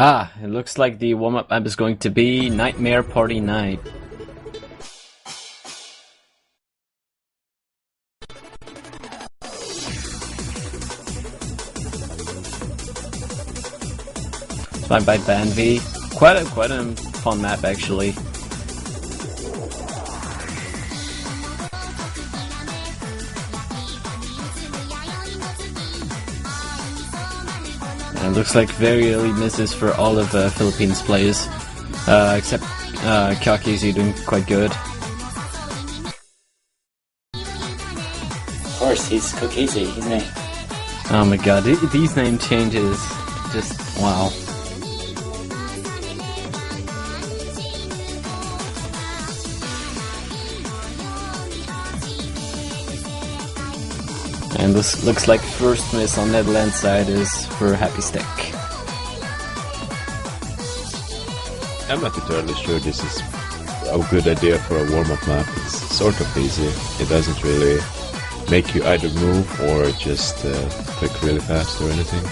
Ah, it looks like the warm-up map is going to be Nightmare Party Night. It's made by Banvi. Quite a fun map actually. And it looks like very early misses for all of Philippines players, except Kaki is doing quite good. Of course, he's Cookiesy, isn't he? Oh my god, these name changes, just wow. And this looks like first miss on Netherlands side is for Happy Stick. I'm not entirely sure this is a good idea for a warm-up map. It's sort of easy. It doesn't really make you either move or just click really fast or anything.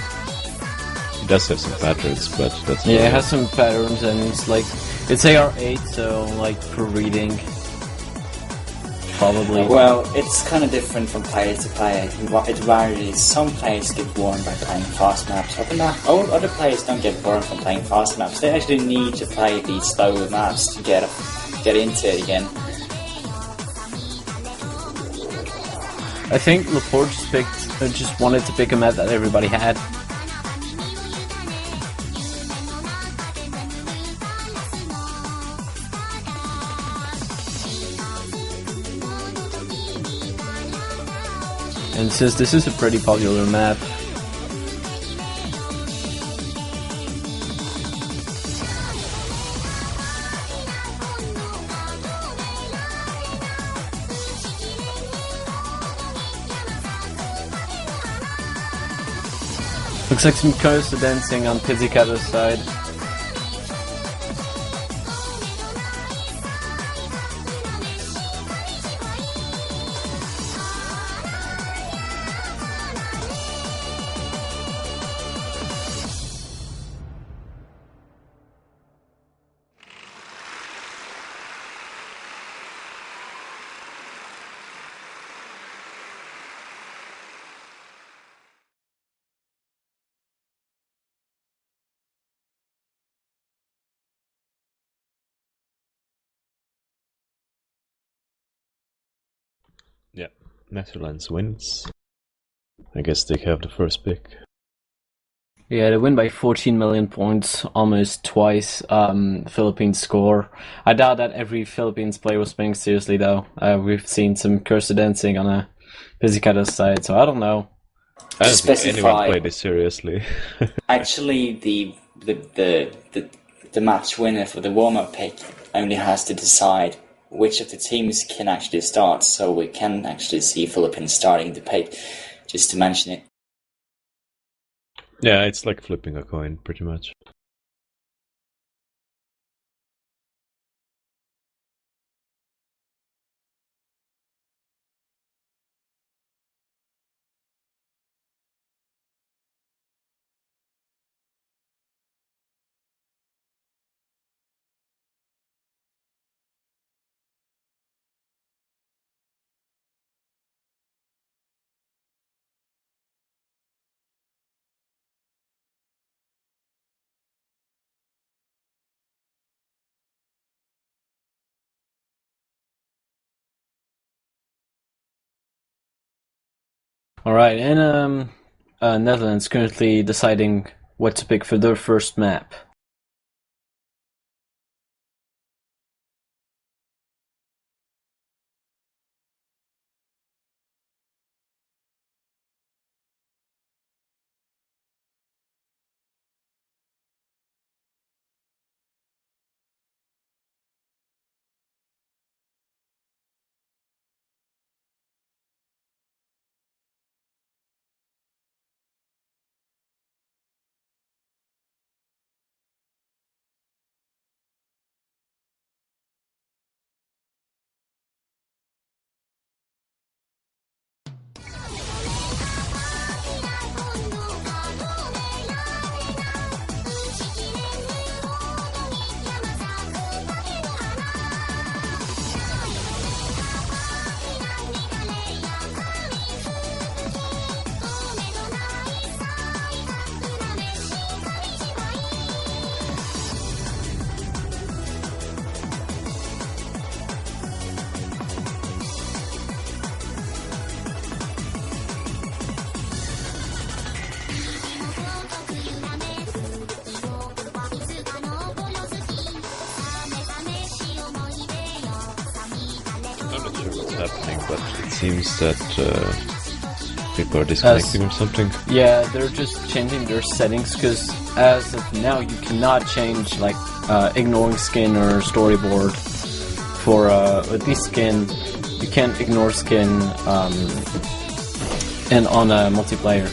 It does have some patterns, but that's yeah, it has some patterns, and it's like it's AR8, so like for reading. Probably. Well, it's kind of different from player to player. It varies. Some players get bored by playing fast maps. Other players don't get bored from playing fast maps. They actually need to play these slower maps to get into it again. I think Laporte just wanted to pick a map that everybody had. And since this is a pretty popular map, looks like some coaster dancing on Pizzicato's side. Yeah, Netherlands wins. I guess they have the first pick. Yeah, they win by 14 million points, almost twice Philippines score. I doubt that every Philippines player was playing seriously though. We've seen some cursor dancing on a Pizzicato's side, so I don't know. I don't think anyone played it seriously. Actually, the match winner for the warm-up pick only has to decide which of the teams can actually start, so we can actually see Philippines starting the pick, just to mention it. Yeah, it's like flipping a coin, pretty much. Alright, and Netherlands currently deciding what to pick for their first map. happening, but it seems that people are disconnecting or something. Yeah, they're just changing their settings because as of now you cannot change like ignoring skin or storyboard for with this skin. You can't ignore skin and on a multiplayer.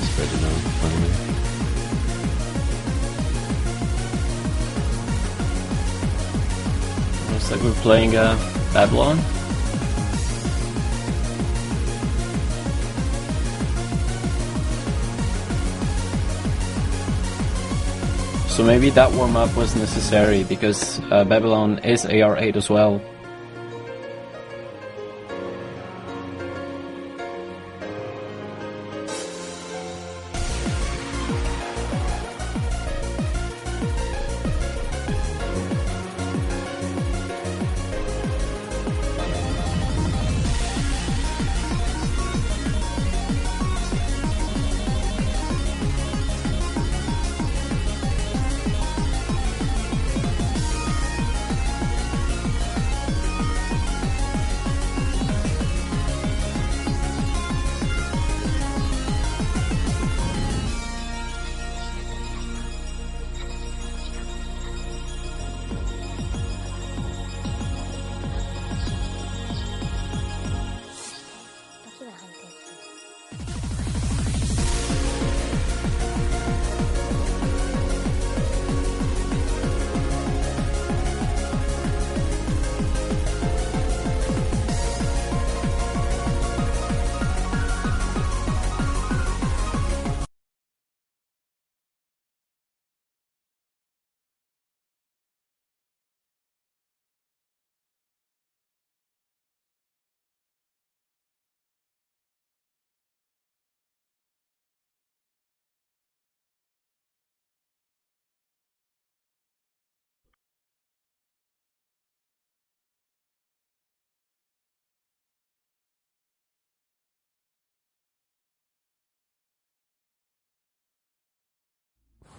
It's ready now, finally. Looks like we're playing Babylon. So maybe that warm-up was necessary because Babylon is AR8 as well.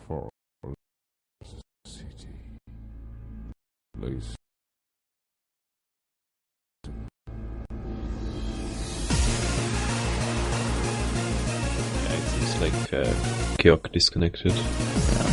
For city place. Yeah, it seems like Kyok disconnected. Yeah.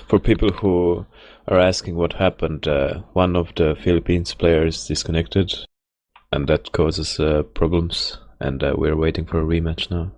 For people who are asking what happened, one of the Philippines players disconnected, and that causes problems, and we're waiting for a rematch now.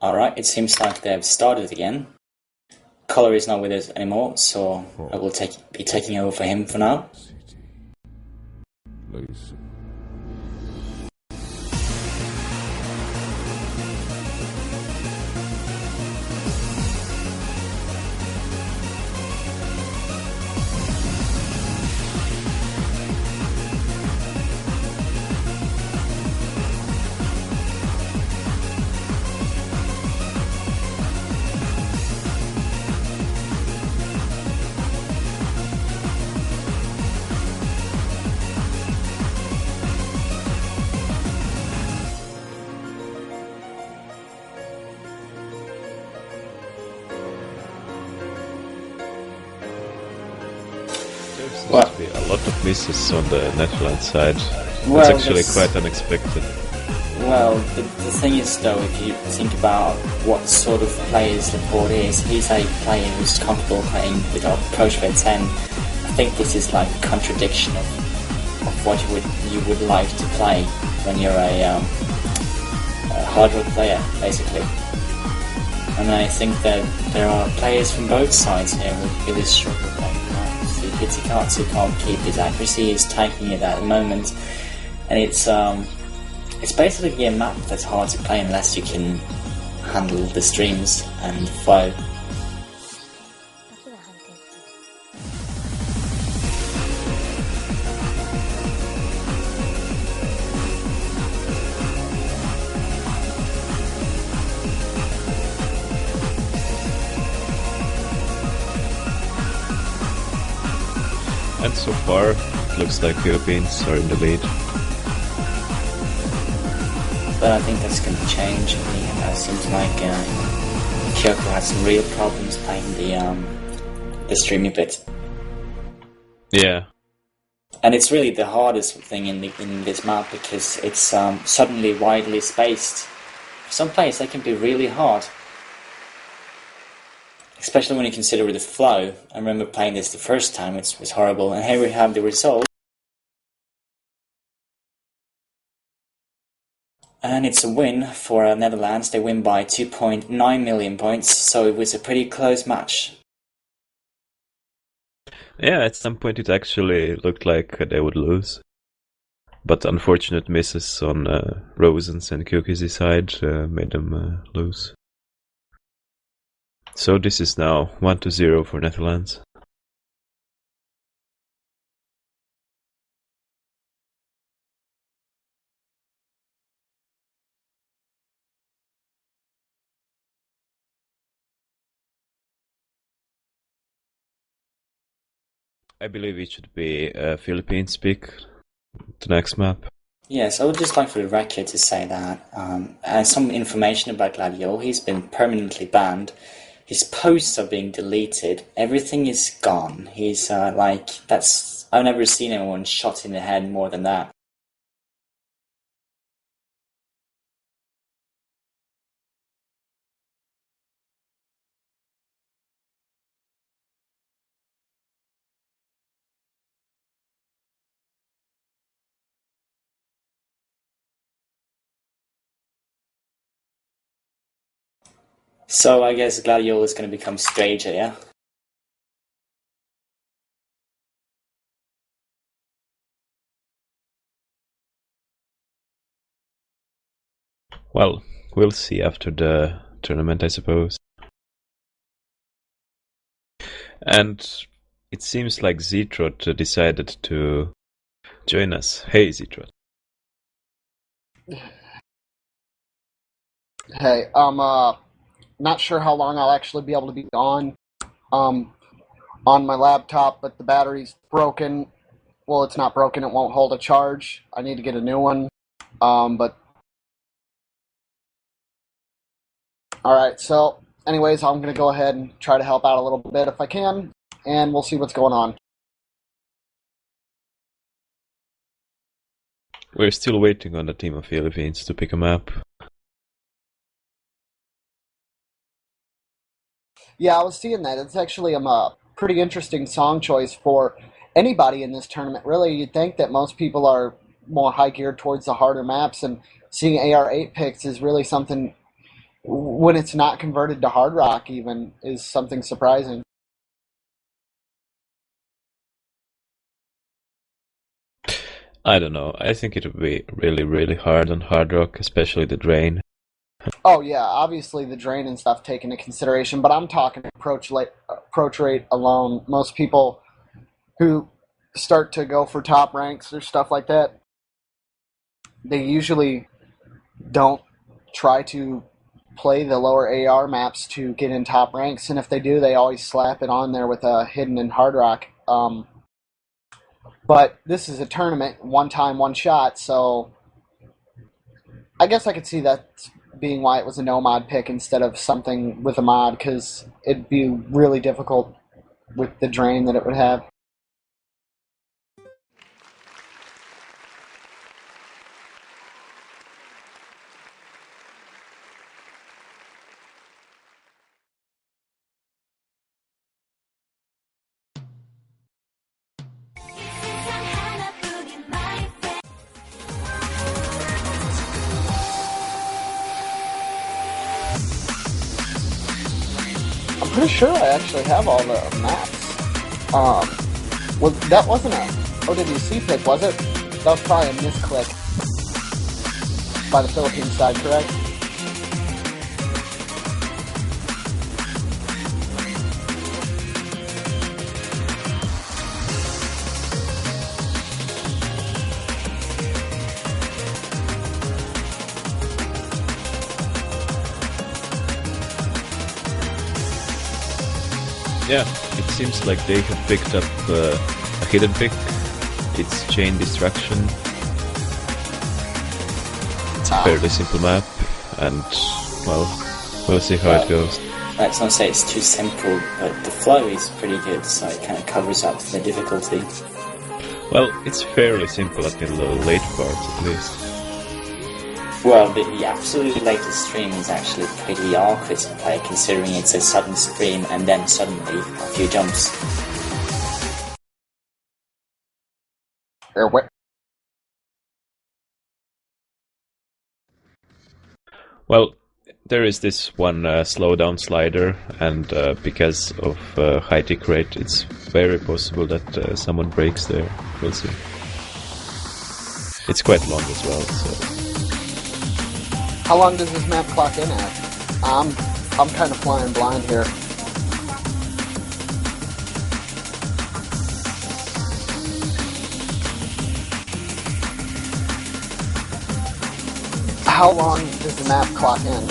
Alright, it seems like they've started again. Color is not with us anymore, so I will be taking over for him for now. Listen. a lot of misses on the Netherlands side. Well, That's actually that's- quite unexpected. Well, the thing is though, if you think about what sort of players Laporte is, he's a player who's comfortable playing with our approach for 10. I think this is like a contradiction of what you would like to play when you're a hard rock player, basically. And I think that there are players from both sides here who really struggle playing maps. Hitsikatsu can't keep his accuracy, he's taking it at the moment, and it's basically a map that's hard to play unless you can handle the streams and flow. And so far, it looks like Philippines are in the lead. But I think that's going to change. It seems like Kyoko has some real problems playing the streamy bit. Yeah. And it's really the hardest thing in this map because it's suddenly widely spaced. For some players, they can be really hard. Especially when you consider the flow. I remember playing this the first time, it was horrible. And here we have the result. And it's a win for Netherlands. They win by 2.9 million points, so it was a pretty close match. Yeah, at some point it actually looked like they would lose. But unfortunate misses on Rosen's and Kyoki's side made them lose. So this is now 1-0 for Netherlands. I believe it should be Philippines pick the next map. Yes, I would just like for the record to say that some information about Gladiol. He's been permanently banned. His posts are being deleted. Everything is gone. He's I've never seen anyone shot in the head more than that. So I guess Gladiol is going to become Stranger, yeah? Well, we'll see after the tournament, I suppose. And it seems like Zetrot decided to join us. Hey, Zetrot. Hey, not sure how long I'll actually be able to be on my laptop, but the battery's broken. Well, it's not broken, it won't hold a charge. I need to get a new one. But alright, so anyways, I'm gonna go ahead and try to help out a little bit if I can, and we'll see what's going on. We're still waiting on the team of Philippines to pick a map. Yeah, I was seeing that. It's actually a pretty interesting song choice for anybody in this tournament. Really, you'd think that most people are more high geared towards the harder maps, and seeing AR8 picks is really something, when it's not converted to hard rock even, is something surprising. I don't know. I think it would be really, really hard on hard rock, especially the drain. Oh yeah, obviously the drain and stuff taken into consideration, but I'm talking approach rate alone. Most people who start to go for top ranks or stuff like that, they usually don't try to play the lower AR maps to get in top ranks, and if they do, they always slap it on there with a hidden and hard rock. But this is a tournament, one time, one shot, so I guess I could see that being why it was a no mod pick instead of something with a mod, because it'd be really difficult with the drain that it would have. pretty sure I actually have all the maps. Well, that wasn't a OWC pick, was it? That was probably a misclick by the Philippines side, correct? Yeah, it seems like they have picked up a hidden pick. It's chain destruction. It's a fairly simple map, and well, we'll see how it goes. Let's not say it's too simple, but the flow is pretty good, so it kind of covers up the difficulty. Well, it's fairly simple until the late parts, at least. Well, the absolute latest stream is actually pretty awkward to play, considering it's a sudden stream and then suddenly a few jumps. Well, there is this one slowdown slider, and because of high tick rate, it's very possible that someone breaks there. We'll see. It's quite long as well, so... How long does this map clock in at? I'm kind of flying blind here. How long does the map clock in?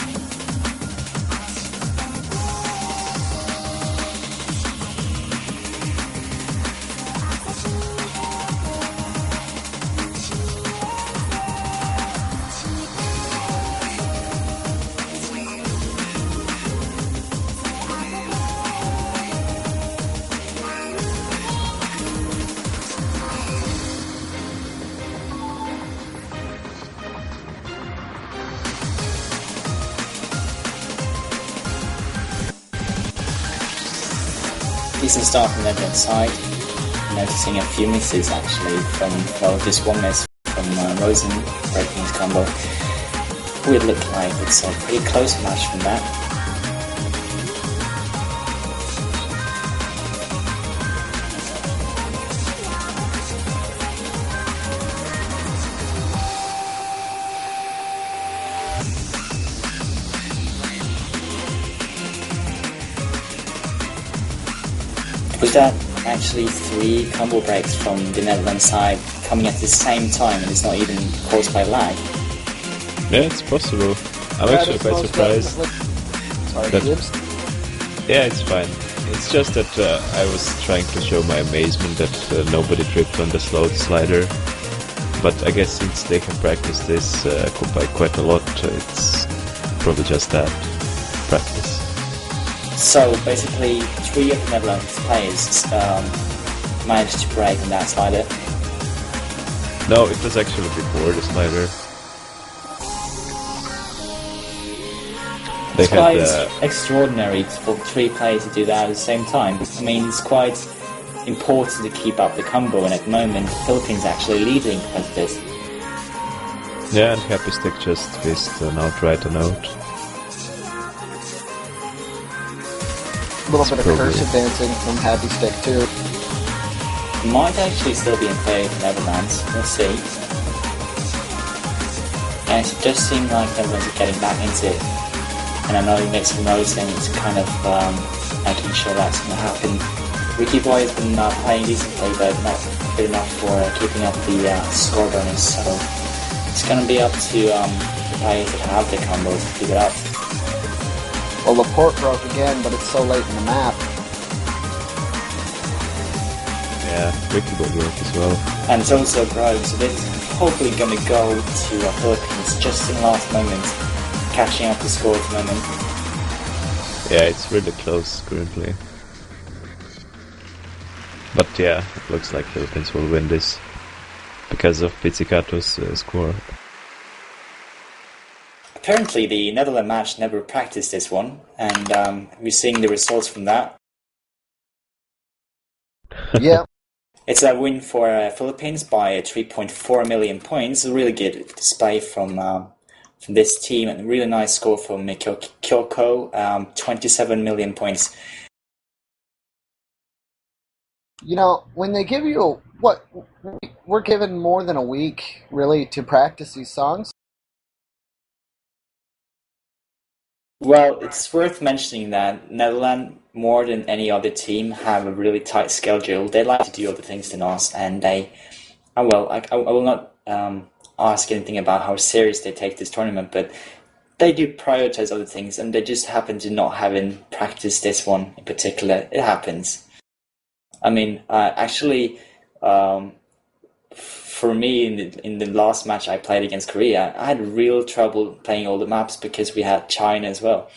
Decent start from the Netherlands side. Noticing a few misses actually from, well, just one miss from Rosen breaking his combo. Would look like it's a pretty close match from that. Was that actually 3 combo breaks from the Netherlands side coming at the same time and it's not even caused by lag? Yeah, it's possible. I'm actually quite surprised. Sorry, that... Gibbs? Yeah, it's fine. It's just that I was trying to show my amazement that nobody tripped on the slow slider. But I guess since they have practiced this by quite a lot, it's probably just that, practice. So basically 3 of the Netherlands players managed to break on that slider. No, it was actually before the slider. It's quite extraordinary for 3 players to do that at the same time. I mean, it's quite important to keep up the combo, and at the moment the Philippines are actually leading because of this. Yeah, and Happy Stick just missed an outright a note. A little bit of curse advancing from Happy Stick too. Might actually still be in play for Netherlands, we'll see. And it does seem like Netherlands are getting back into it. And I know he makes some noise and it's kind of making sure that's going to happen. Ricky Boy has been playing decently, but not good enough for keeping up the score bonus, so it's going to be up to the players that have the combos to keep it up. Well, Laporte broke again, but it's so late in the map. Yeah, Ricky Boy broke as well. And it's also broke, so this is hopefully going to go to the Philippines just in the last moment, catching up the score at the moment. Yeah, it's really close currently. But yeah, it looks like Philippines will win this because of Pizzicato's score. Apparently the Netherlands match never practiced this one, and we're seeing the results from that. Yeah. It's a win for Philippines by 3.4 million points. A really good display from from this team, and a really nice score from Mikko Kyoko, 27 million points. You know, when they give you we're given more than a week really to practice these songs. Well, it's worth mentioning that Netherlands, more than any other team, have a really tight schedule. They like to do other things than us, and I will not ask anything about how serious they take this tournament, but they do prioritize other things, and they just happen to not having practiced this one in particular. It happens. I mean, actually, for me, in the last match I played against Korea, I had real trouble playing all the maps because we had China as well.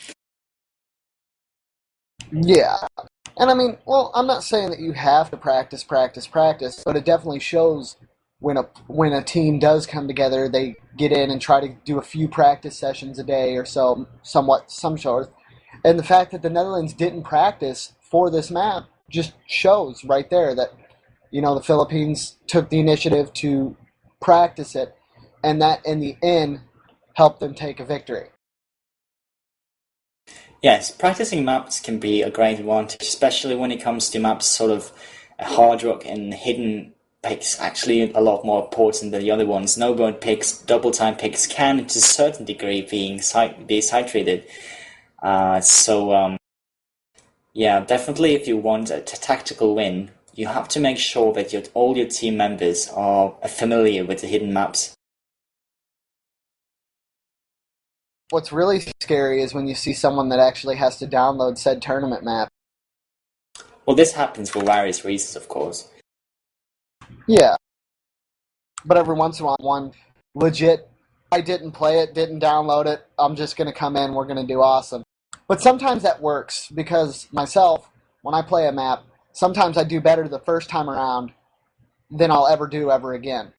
Yeah. And I mean, well, I'm not saying that you have to practice, but it definitely shows when a team does come together, they get in and try to do a few practice sessions a day or so, some sort. And the fact that the Netherlands didn't practice for this map just shows right there that, you know, the Philippines took the initiative to practice it, and that in the end helped them take a victory. Yes, practicing maps can be a great advantage, especially when it comes to maps sort of hard rock and hidden picks, actually a lot more important than the other ones. No-mode picks, double-time picks can, to a certain degree, be side-traded. Yeah, definitely if you want a tactical win, you have to make sure that all your team members are familiar with the hidden maps. What's really scary is when you see someone that actually has to download said tournament map. Well, this happens for various reasons, of course. Yeah. But every once in a while, one legit, I didn't play it, didn't download it, I'm just going to come in, we're going to do awesome. But sometimes that works, because myself, when I play a map, sometimes I do better the first time around than I'll ever do ever again.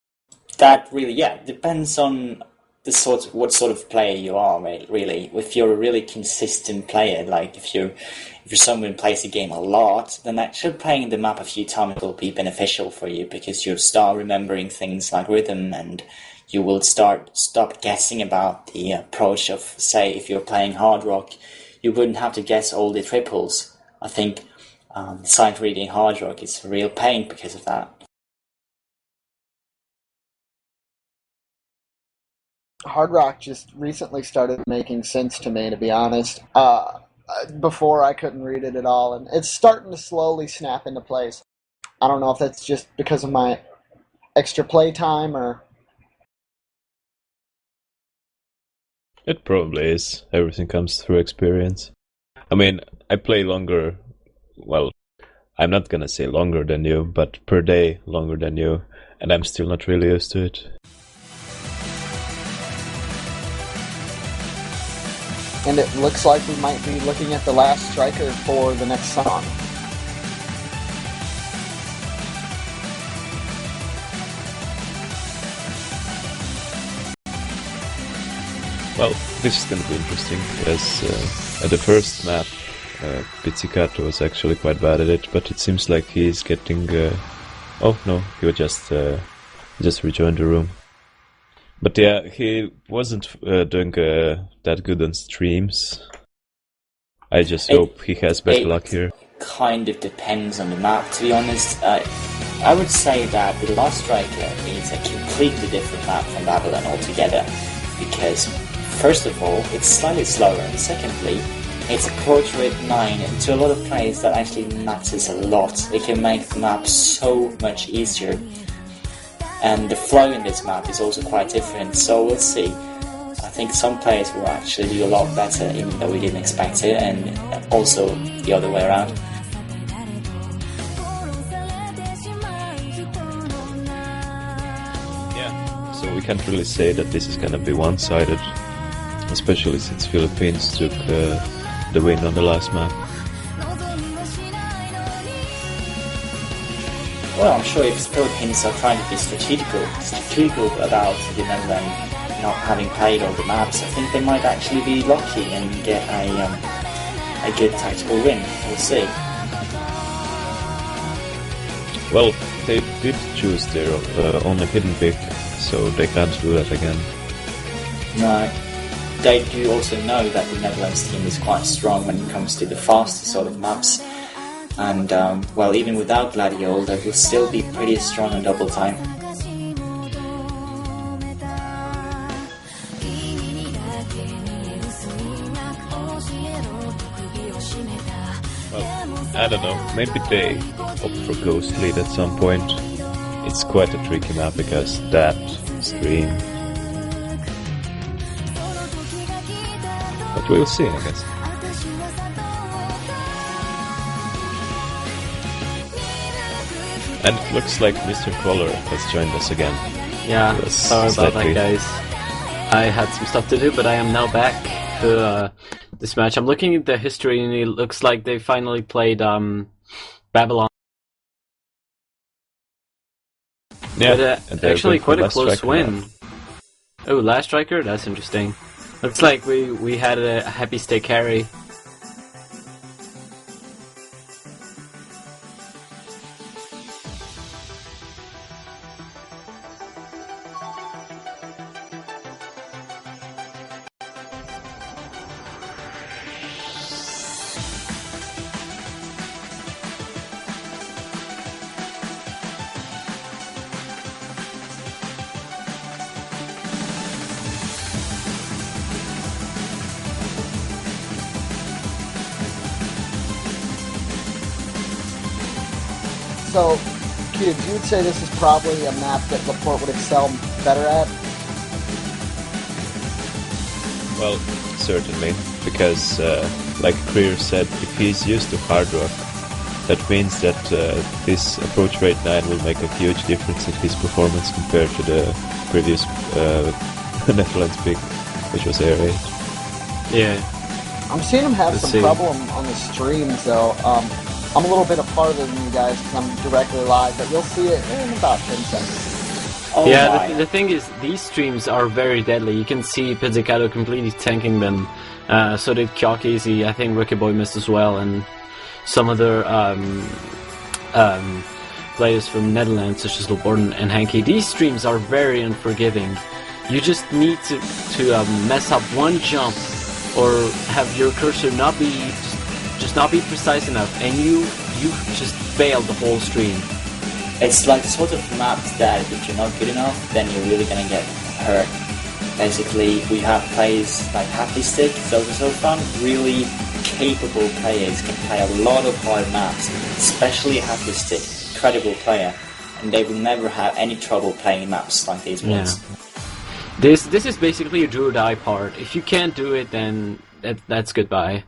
That really, depends on what sort of player you are, really. If you're a really consistent player, like if you're someone who plays the game a lot, then actually playing the map a few times will be beneficial for you, because you'll start remembering things like rhythm, and you will stop guessing about the approach of, say, if you're playing hard rock, you wouldn't have to guess all the triples. I think sight reading hard rock is a real pain because of that. Hard rock just recently started making sense to me, to be honest. Before, I couldn't read it at all, and it's starting to slowly snap into place. I don't know if that's just because of my extra play time or... It probably is. Everything comes through experience. I mean, I play longer, well, I'm not gonna say longer than you, but per day longer than you, and I'm still not really used to it. And it looks like we might be looking at the last striker for the next song. Well, this is gonna be interesting, as at the first map, Pizzicato was actually quite bad at it, but it seems like he's getting... oh no, he was just rejoined the room. But yeah, he wasn't doing that good on streams. I just hope he has better luck here. Kind of depends on the map, to be honest. I would say that the Last Striker is a completely different map from Babylon altogether, because first of all, it's slightly slower, and secondly, it's a portrait 9, and to a lot of players that actually matters a lot. It can make the map so much easier. And the flow in this map is also quite different, so we'll see. I think some players will actually do a lot better, even though we didn't expect it, and also the other way around. Yeah, so we can't really say that this is gonna be one-sided, especially since Philippines took the win on the last map. Well, I'm sure if the Philippines are trying to be strategical about the Netherlands not having played all the maps, I think they might actually be lucky and get a good tactical win. We'll see. Well, they did choose their only hidden pick, so they can't do that again. No. they do also know that the Netherlands team is quite strong when it comes to the faster sort of maps. And well, even without Gladiol, they will still be pretty strong on double time. Well, I don't know, maybe they opt for Ghost Lead at some point. It's quite a tricky map because that stream. But we'll see, I guess. And it looks like Mr. Collar has joined us again. Yeah, sorry about that, guys. I had some stuff to do, but I am now back to this match. I'm looking at the history, and it looks like they finally played Babylon. Yeah, but, actually quite a close win. Oh, last striker? That's interesting. Looks like we had a happy stick carry. So, Cube, you would say this is probably a map that Laporte would excel better at? Well, certainly, because, like Creer said, if he's used to hard rock, that means that this approach rate 9 will make a huge difference in his performance compared to the previous Netherlands pick, which was Air 8. Yeah. I'm seeing him have some problem on the streams, though. I'm a little bit farther than you guys because I'm directly live, but you'll see it in about 10 seconds. Oh yeah, the thing is, these streams are very deadly. You can see Pizzicato completely tanking them. So did Kyokeezy. I think Rookie Boy missed as well, and some other players from Netherlands, such as Laporte and Hanky. These streams are very unforgiving. You just need to mess up one jump, or have your cursor not be just not be precise enough, and you just fail the whole stream. It's like the sort of map that if you're not good enough, then you're really gonna get hurt. Basically, we have players like Happy Stick, so fun, really capable players can play a lot of hard maps, especially Happy Stick, incredible player, and they will never have any trouble playing maps like these ones. This is basically a do or die part. If you can't do it, then that's goodbye.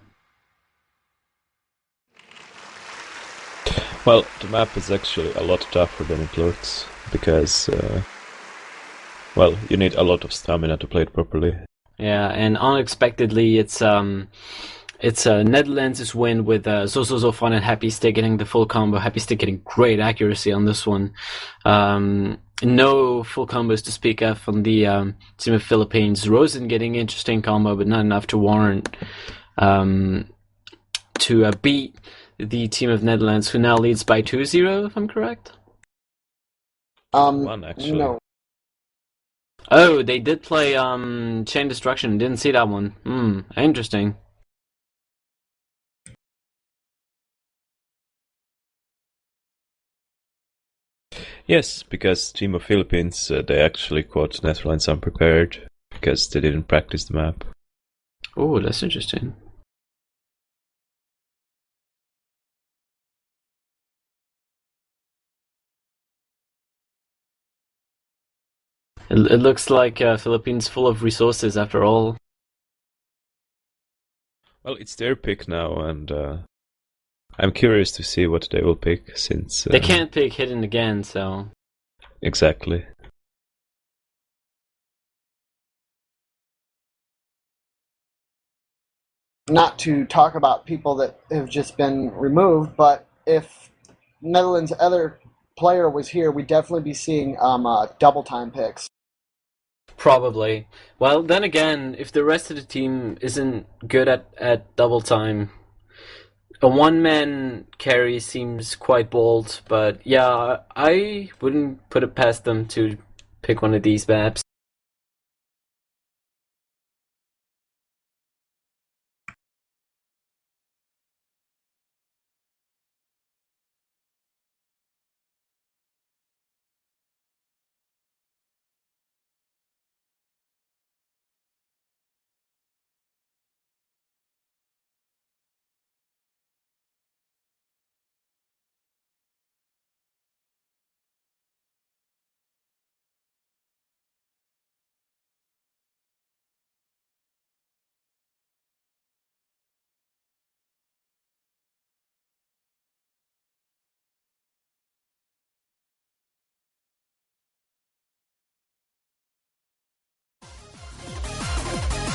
Well, the map is actually a lot tougher than it looks, because, well, you need a lot of stamina to play it properly. Yeah, and unexpectedly, it's a Netherlands' win with So Fun and Happy Stick getting the full combo. Happy Stick getting great accuracy on this one. No full combos to speak of from the team of Philippines. Rosen getting interesting combo, but not enough to warrant to beat the team of Netherlands, who now leads by 2-0, if I'm correct? One, actually. No. Oh, they did play Chain Destruction. Didn't see that one. Interesting. Yes, because Team of Philippines, they actually caught Netherlands unprepared, because they didn't practice the map. Oh, that's interesting. It looks like Philippines full of resources after all. Well, it's their pick now, and I'm curious to see what they will pick, since... they can't pick Hidden again, so... Exactly. Not to talk about people that have just been removed, but if Netherlands' other player was here, we'd definitely be seeing double time picks. Probably. Well, then again, if the rest of the team isn't good at double time, a one-man carry seems quite bold, but yeah, I wouldn't put it past them to pick one of these maps.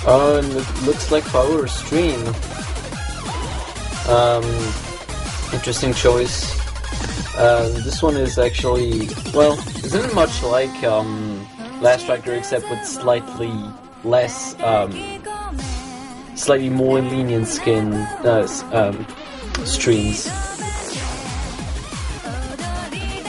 Oh, and it looks like our stream. Interesting choice. This one is actually, well, isn't it much like Last Striker, except with slightly less, slightly more lenient streams?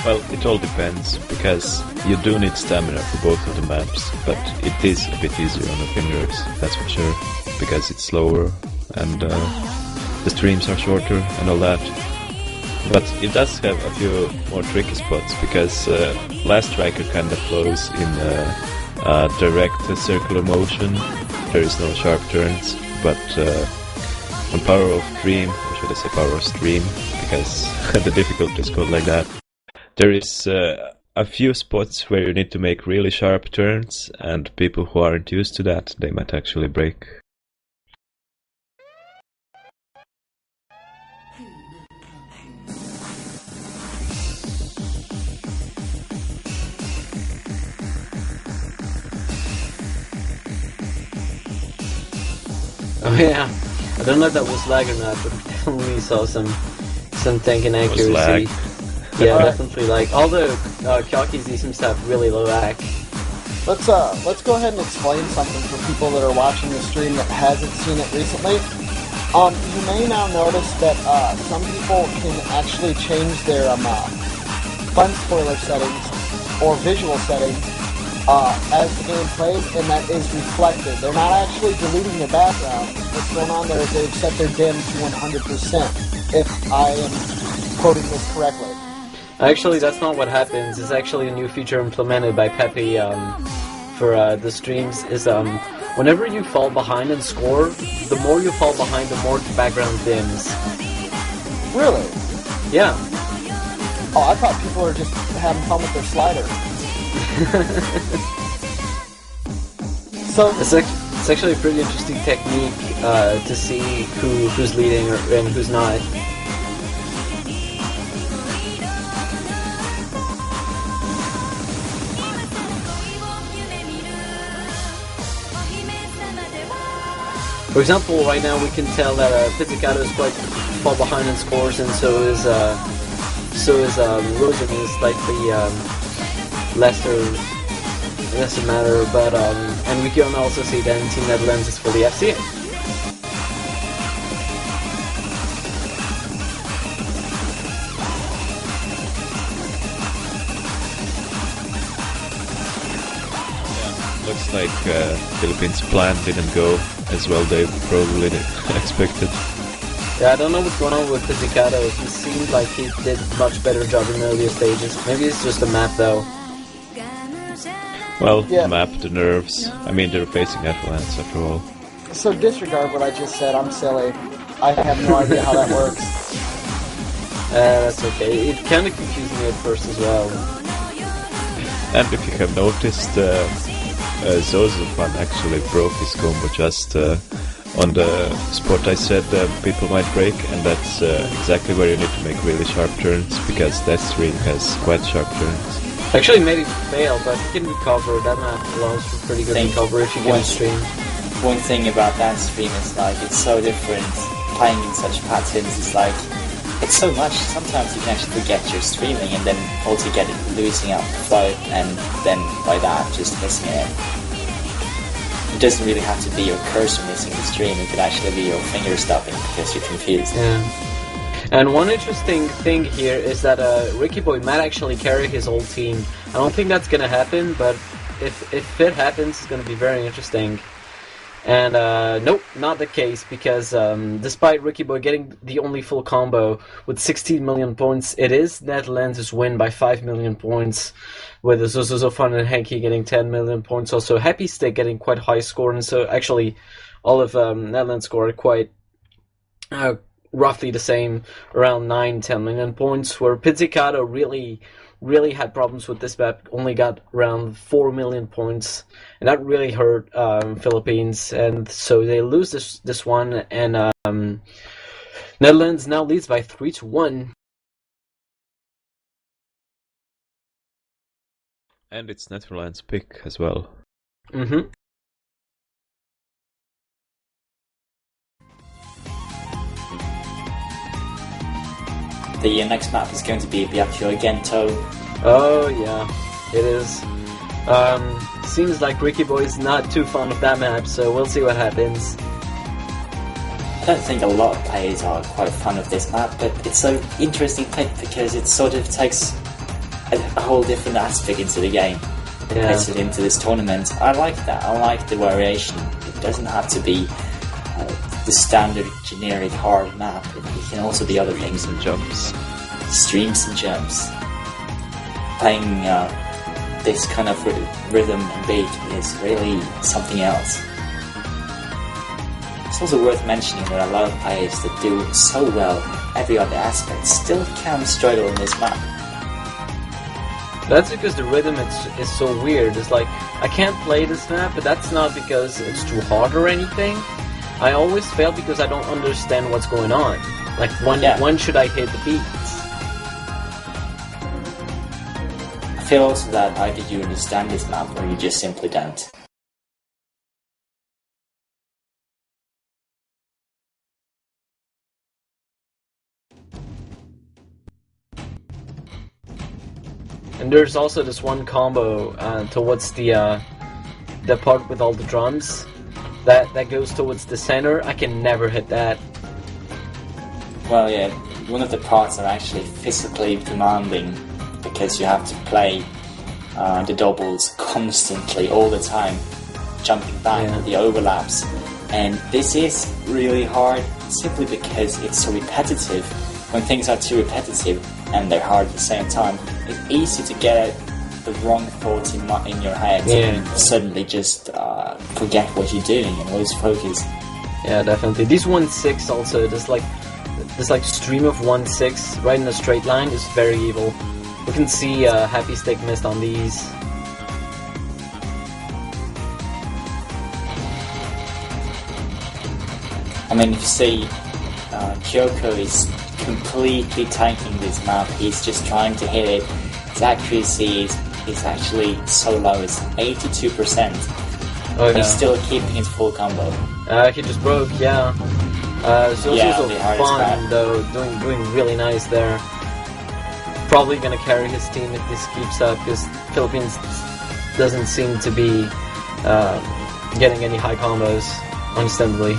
Well, it all depends, because you do need stamina for both of the maps, but it is a bit easier on the fingers, that's for sure, because it's slower and the streams are shorter and all that. But it does have a few more tricky spots, because Last Striker kinda flows in a direct circular motion. There is no sharp turns, but on Power of Dream, or should I say Power of Stream, because the difficulty is called like that, there is a few spots where you need to make really sharp turns, and people who aren't used to that, they might actually break. Oh yeah, I don't know if that was lag or not, but definitely saw some tank inaccuracy. Lag. Yeah, definitely lag. Although Kyakizi seems to have really low lag. Let's go ahead and explain something for people that are watching the stream that hasn't seen it recently. You may now notice that some people can actually change their fun spoiler settings or visual settings as the game plays, and that is reflected. They're not actually deleting the background. What's going on there is they've set their dim to 100%, if I am quoting this correctly. Actually, that's not what happens. It's actually a new feature implemented by Pepe for the streams, is whenever you fall behind and score, the more you fall behind, the more the background dims. Really? Yeah. Oh, I thought people were just having fun with their slider. So it's actually a pretty interesting technique to see who's leading and who's not. For example, right now we can tell that Pizzicato is quite far behind in scores, and so is Rosen is slightly lesser matter, but and we can also see that Team Netherlands is fully FC. Looks like Philippines' plan didn't go as well they probably expected. Yeah, I don't know what's going on with Pizzicato. He seemed like he did much better job in earlier stages. Maybe it's just a map though. Well, yeah. Map, the nerves. I mean, they're facing Avalanche after all. So disregard what I just said. I'm silly. I have no idea how that works. That's okay. It kind of confused me at first as well. And if you have noticed, Zozofan actually broke his combo just on the spot I said people might break, and that's exactly where you need to make really sharp turns, because that stream has quite sharp turns. Actually made him fail, but he can recover. That map allows for pretty good recovery if you get a stream. One thing about that stream is like, it's so different. Playing in such patterns is like, it's so much. Sometimes you can actually forget you're streaming and then altogether losing out the flow, and then by that just missing it. It doesn't really have to be your cursor missing the stream, it could actually be your finger stopping because you're confused. Yeah. And one interesting thing here is that Ricky Boy might actually carry his old team. I don't think that's gonna happen, but if it happens, it's gonna be very interesting. And nope, not the case, because despite Ricky Boy getting the only full combo with 16 million points, it is Netherlands' win by 5 million points, with Zozofan and Henke getting 10 million points. Also, Happy Stick getting quite high score, and so actually all of Netherlands scored quite roughly the same, around 9-10 million points, where Pizzicato really had problems with this map, only got around 4 million points, and that really hurt Philippines, and so they lose this one, and Netherlands now leads by 3-1. And it's Netherlands' pick as well. Mm-hmm. the next map is going to be Byakuyo Gento. Oh yeah, it is. Seems like Ricky Boy is not too fond of that map, so we'll see what happens. I don't think a lot of players are quite fond of this map, but it's an interesting pick because it sort of takes a whole different aspect into the game. Yeah. Puts it into this tournament. I like that. I like the variation. It doesn't have to be the standard generic hard map. It can also be other things. And jumps. Streams and jumps. Playing this kind of rhythm and beat is really something else. It's also worth mentioning that a lot of players that do so well in every other aspect still can struggle in this map. That's because the rhythm is so weird. It's like, I can't play this map, but that's not because it's too hard or anything. I always fail because I don't understand what's going on. Like, when should I hit the beats? I feel also that either you understand this map or you just simply don't. And there's also this one combo towards the part with all the drums that goes towards the center. I can never hit that. Well, yeah, one of the parts are actually physically demanding because you have to play the doubles constantly, all the time, jumping back with the overlaps. And this is really hard simply because it's so repetitive. When things are too repetitive and they're hard at the same time, it's easy to get the wrong thoughts in your head and suddenly just forget what you're doing and lose focus. Yeah, definitely. This 1-6 also, this stream of 1-6 right in a straight line is very evil. We can see Happy Stick missed on these. I mean, if you see, Kyoko is completely tanking this map. He's just trying to hit it. His accuracy is actually so low. It's 82%. Oh, yeah. He's still keeping his full combo. He just broke, yeah. Zozo's fun though, doing really nice there. Probably gonna carry his team if this keeps up, because Philippines doesn't seem to be getting any high combos, understandably.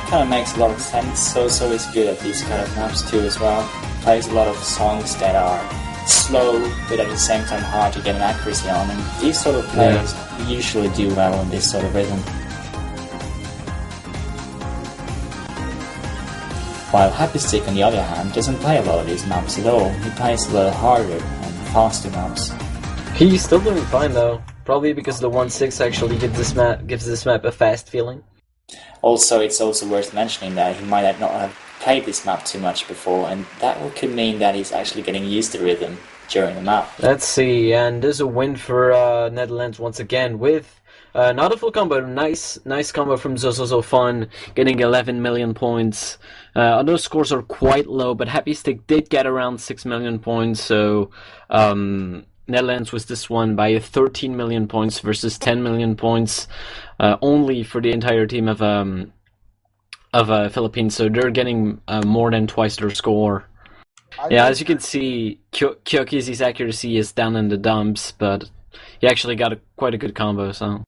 Kind of makes a lot of sense. So is good at these kind of maps too as well. Plays a lot of songs that are slow but at the same time hard to get an accuracy on, and these sort of players usually do well in this sort of rhythm. While Happy Stick on the other hand doesn't play a lot of these maps at all. He plays a lot harder and faster maps. He's still doing fine though, probably because the 1-6 actually gives this map a fast feeling. Also, it's also worth mentioning that he might not have played this map too much before, and that could mean that he's actually getting used to rhythm during the map. Let's see, and there's a win for Netherlands once again with not a full combo, nice combo from Zozozo Fun, getting 11 million points. Other scores are quite low, but Happy Stick did get around 6 million points, so Netherlands was this one by 13 million points versus 10 million points only for the entire team of Philippines, so they're getting more than twice their score. As you can see, Kyoki's accuracy is down in the dumps, but he actually got quite a good combo, so...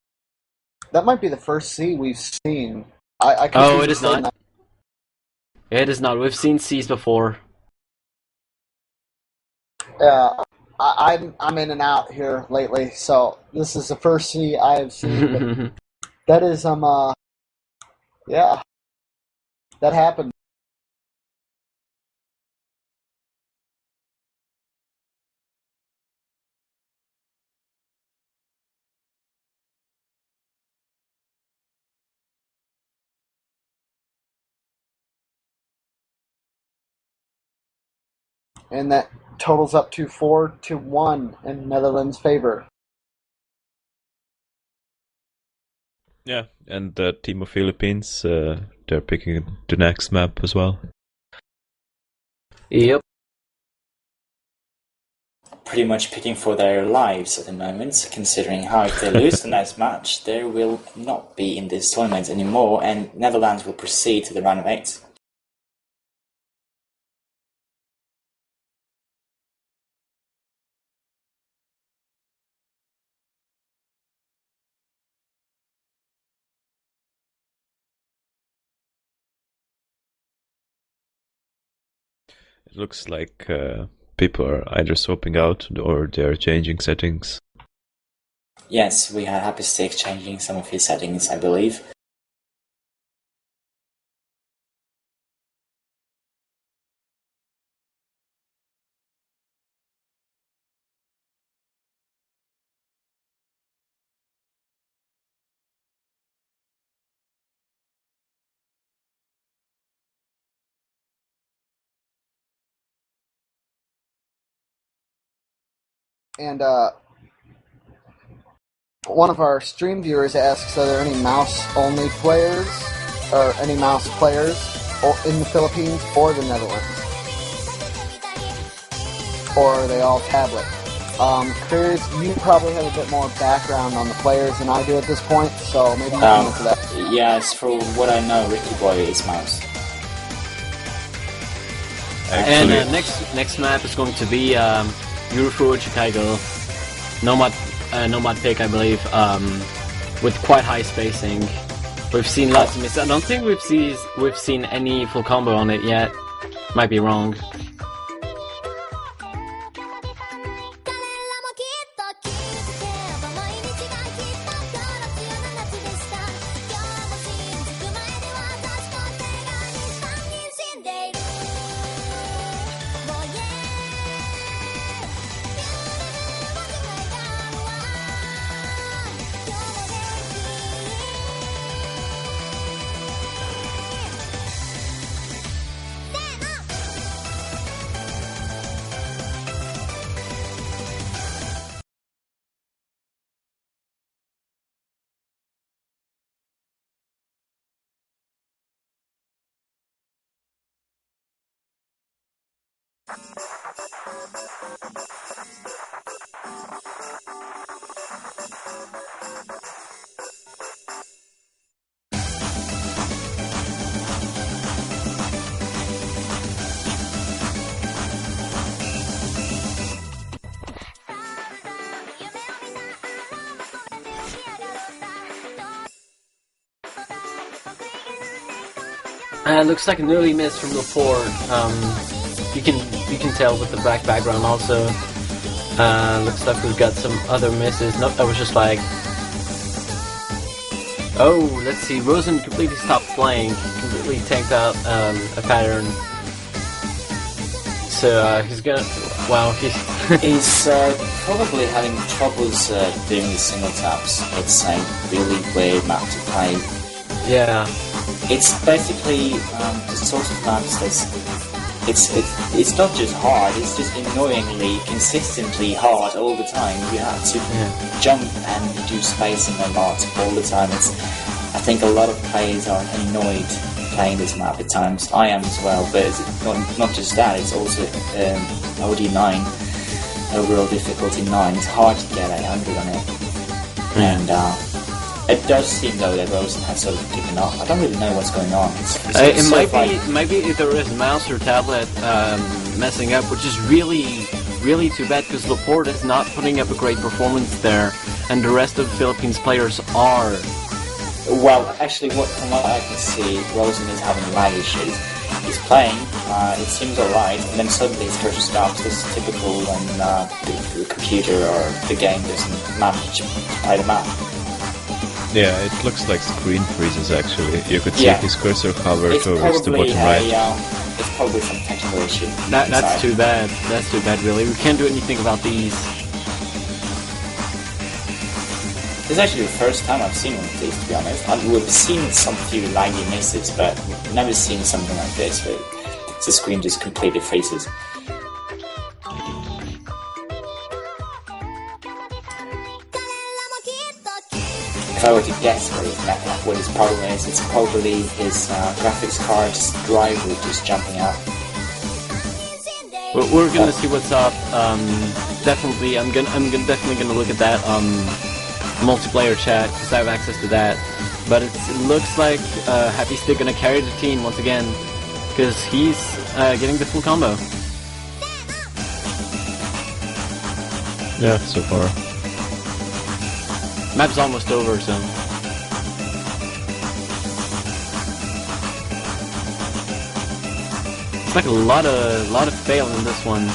That might be the first C we've seen. It is not. It is not. We've seen Cs before. Yeah, I'm in and out here lately, so this is the first C I've seen. That is yeah, that happened. And that totals up to 4-1 in Netherlands' favor. Yeah, and the team of Philippines, they're picking the next map as well. Yep. pretty much picking for their lives at the moment, considering how if they lose the next match, they will not be in this tournament anymore, and Netherlands will proceed to the round of 8. It looks like people are either swapping out or they're changing settings. Yes, we had Happy Stick changing some of his settings, I believe. And one of our stream viewers asks, are there any mouse-only players, or any mouse players in the Philippines or the Netherlands? Or are they all tablet? Chris, you probably have a bit more background on the players than I do at this point, so maybe you can answer that. Yes, for what I know, Ricky Boy is mouse. And next map is going to be Eurofruit Chicago, Nomad pick, I believe, with quite high spacing. We've seen lots of misses. I don't think we've seen any full combo on it yet. Might be wrong. Looks like an early miss from Laporte. You can tell with the black background also. Looks like we've got some other misses. Nope, that was just like. Oh, let's see. Rosen completely stopped playing. Completely tanked out a pattern. So he's gonna. Wow, he's probably having troubles doing the single taps. It's a really weird map to play. Yeah. It's basically the sort of maps that's it's not just hard, it's just annoyingly, consistently hard all the time. You have to jump and do spacing a lot all the time. I think a lot of players are annoyed playing this map at times. I am as well, but it's not just that, it's also OD9, overall difficulty 9. It's hard to get 100 on it. And it does seem though that Rosen has sort of given up. I don't really know what's going on. It might be either his mouse or tablet messing up, which is really too bad because Laporte is not putting up a great performance there, and the rest of the Philippines players are. Well, actually, from what I can see, Rosen is having lag issues. He's playing, it seems alright, and then suddenly his cursor stops. This is typical when the computer or the game doesn't manage to play the map. Yeah, it looks like screen freezes actually. You could see his cursor hover towards the bottom right. It's probably some technical issue. That's too bad. That's too bad, really. We can't do anything about these. This is actually the first time I've seen one of these, to be honest. We've seen some few laggy misses, but never seen something like this where the screen just completely freezes. If I were to guess what his problem is, it's probably his graphics card's driver just jumping out. We're gonna see what's up. Definitely, I'm definitely gonna look at that multiplayer chat because I have access to that. But it looks like Happy Stick gonna carry the team once again because he's getting the full combo. Yeah, so far. Map's almost over, so. It's like a lot of fail in this one.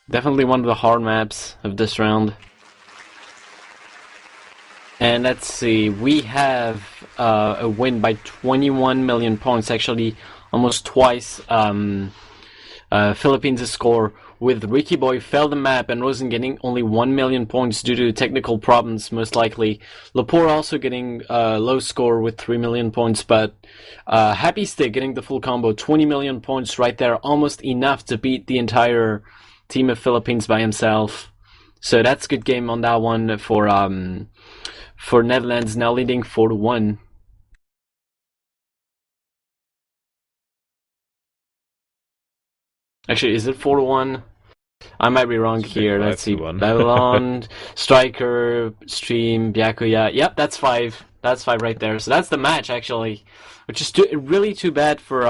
Definitely one of the hard maps of this round. And let's see, we have a win by 21 million points, actually almost twice Philippines' score, with Ricky Boy failed the map and Rosen getting only 1 million points due to technical problems, most likely. Lepore also getting a low score with 3 million points, but Happy Stick getting the full combo, 20 million points right there, almost enough to beat the entire team of Philippines by himself. So that's a good game on that one for Netherlands, now leading 4-1. Actually, is it 4-1? I might be wrong here. Let's see. Babylon, Striker, Stream, Byakuya. Yep, that's 5. That's 5 right there. So that's the match, actually, which is really too bad for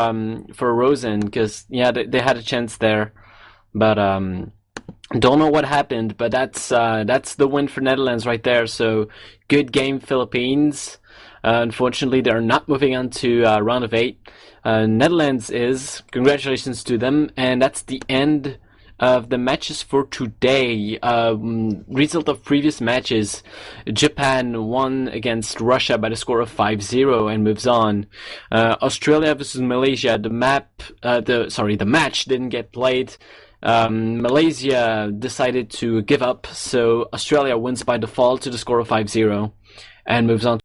Rosen, because yeah, they had a chance there, but don't know what happened. But that's the win for Netherlands right there. So good game, Philippines. Unfortunately, they're not moving on to round of 8. Netherlands is. Congratulations to them, and that's the end of the matches for today. Result of previous matches: Japan won against Russia by the score of 5-0 and moves on. Australia versus Malaysia. The match didn't get played. Malaysia decided to give up, so Australia wins by default to the score of 5-0 and moves on